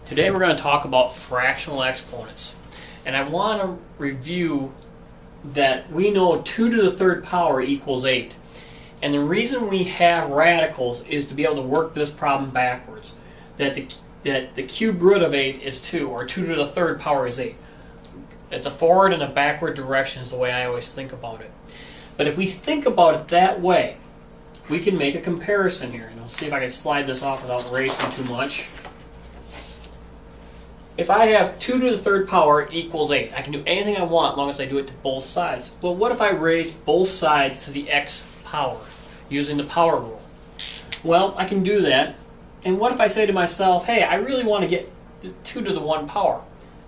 Today we're going to talk about fractional exponents. And I want to review that we know 2 to the third power equals 8. And the reason we have radicals is to be able to work this problem backwards. That the cube root of 8 is 2, or 2 to the third power is 8. It's a forward and a backward direction is the way I always think about it. But if we think about it that way, we can make a comparison here. And I'll see if I can slide this off without erasing too much. If I have 2 to the third power equals 8, I can do anything I want as long as I do it to both sides. Well, what if I raise both sides to the x power using the power rule? Well, I can do that. And what if I say to myself, hey, I really want to get 2 to the 1 power?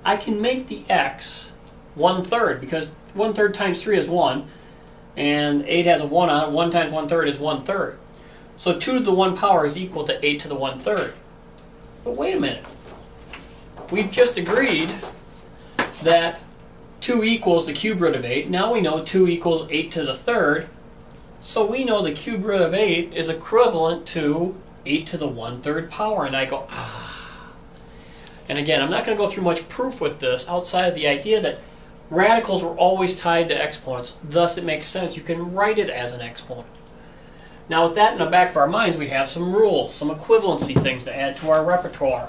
I can make the x 1/3 because 1/3 times 3 is 1. And 8 has a 1 on it. 1 times 1/3 is 1/3. So 2 to the 1 power is equal to 8 to the 1/3. But wait a minute. We've just agreed that 2 equals the cube root of 8. Now we know 2 equals 8 to the third. So we know the cube root of 8 is equivalent to 8 to the 1/3 power. And I go, ah. And again, I'm not going to go through much proof with this outside of the idea that radicals were always tied to exponents. Thus, it makes sense. You can write it as an exponent. Now, with that in the back of our minds, we have some rules, some equivalency things to add to our repertoire.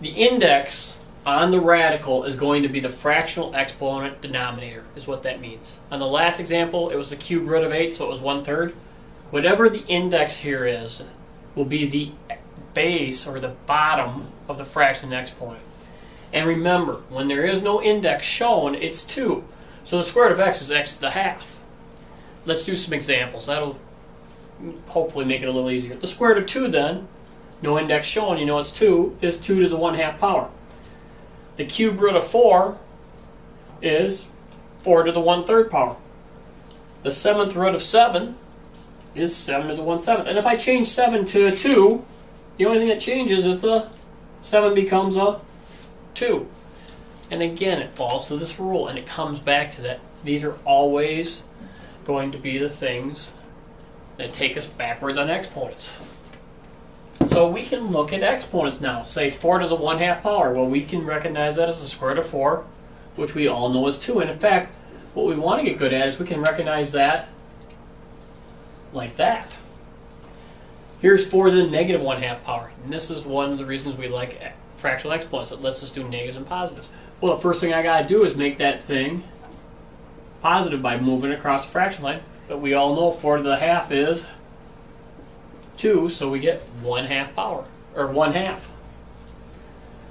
The index on the radical is going to be the fractional exponent denominator, is what that means. On the last example, it was the cube root of 8, so it was 1/3. Whatever the index here is, will be the base or the bottom of the fraction exponent. And remember, when there is no index shown, it's 2. So the square root of x is x to the half. Let's do some examples. That'll hopefully make it a little easier. The square root of 2 then, no index shown, you know it's 2, is 2 to the 1/2 power. The cube root of 4 is 4 to the 1/3 power. The 7th root of 7 is 7 to the 1/7. And if I change 7 to a 2, the only thing that changes is the 7 becomes a 2. And again, it falls to this rule, and it comes back to that. These are always going to be the things that take us backwards on exponents. So we can look at exponents now. Say 4 to the 1/2 power. Well, we can recognize that as the square root of 4, which we all know is 2. And in fact, what we want to get good at is we can recognize that like that. Here's 4 to the negative 1/2 power. And this is one of the reasons we like fractional exponents. It lets us do negatives and positives. Well, the first thing I got to do is make that thing positive by moving across the fraction line. But we all know 4 to the half is 2, so we get 1/2 power, or 1/2.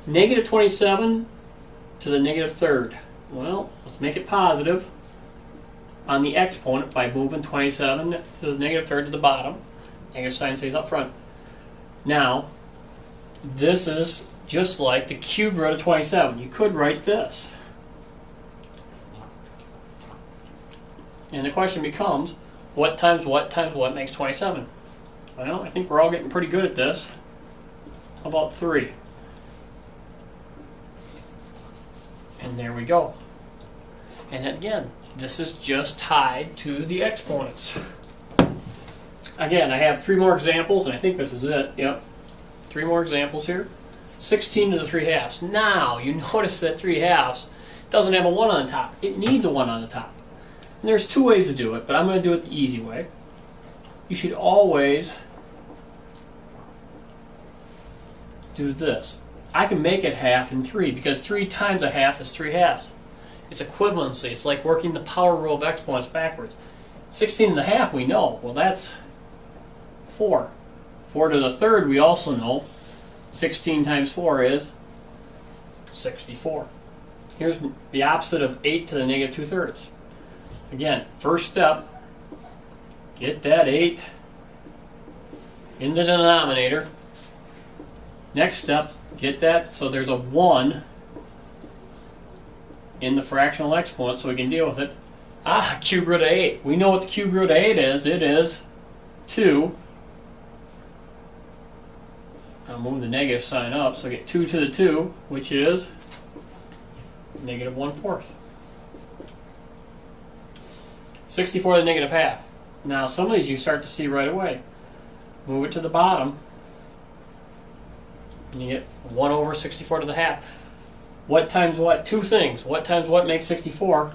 Negative 27 to the negative third. Well, let's make it positive on the exponent by moving 27 to the negative third to the bottom. Negative sign stays up front. Now, this is just like the cube root of 27. You could write this. And the question becomes, what times what times what makes 27? Well, I think we're all getting pretty good at this. How about 3? And there we go. And again, this is just tied to the exponents. Again, I have 3 more examples, and I think this is it. Yep. 3 more examples here. 16 to the 3/2. Now, you notice that 3/2 doesn't have a 1 on the top. It needs a 1 on the top. And there's 2 ways to do it, but I'm going to do it the easy way. You should always do this. I can make it half in 3 because 3 times a half is 3/2. It's equivalency. It's like working the power rule of exponents backwards. 16 and a half we know. Well, that's 4. 4 to the third we also know. 16 times 4 is 64. Here's the opposite of 8 to the negative 2/3. Again, first step, get that 8 in the denominator. Next step, get that so there's a 1 in the fractional exponent so we can deal with it. Ah, cube root of 8. We know what the cube root of 8 is. It is 2. I'll move the negative sign up so I get 2 to the 2, which is negative 1/4. 64 to the negative half. Now, some of these you start to see right away. Move it to the bottom. You get 1 over 64 to the half. What times what? Two things. What times what makes 64?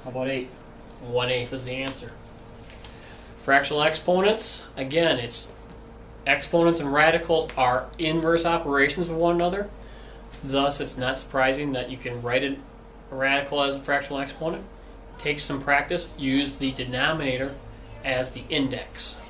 How about 8? 1/8 is the answer. Fractional exponents, again, it's exponents and radicals are inverse operations of one another. Thus, it's not surprising that you can write a radical as a fractional exponent. Take some practice. Use the denominator as the index.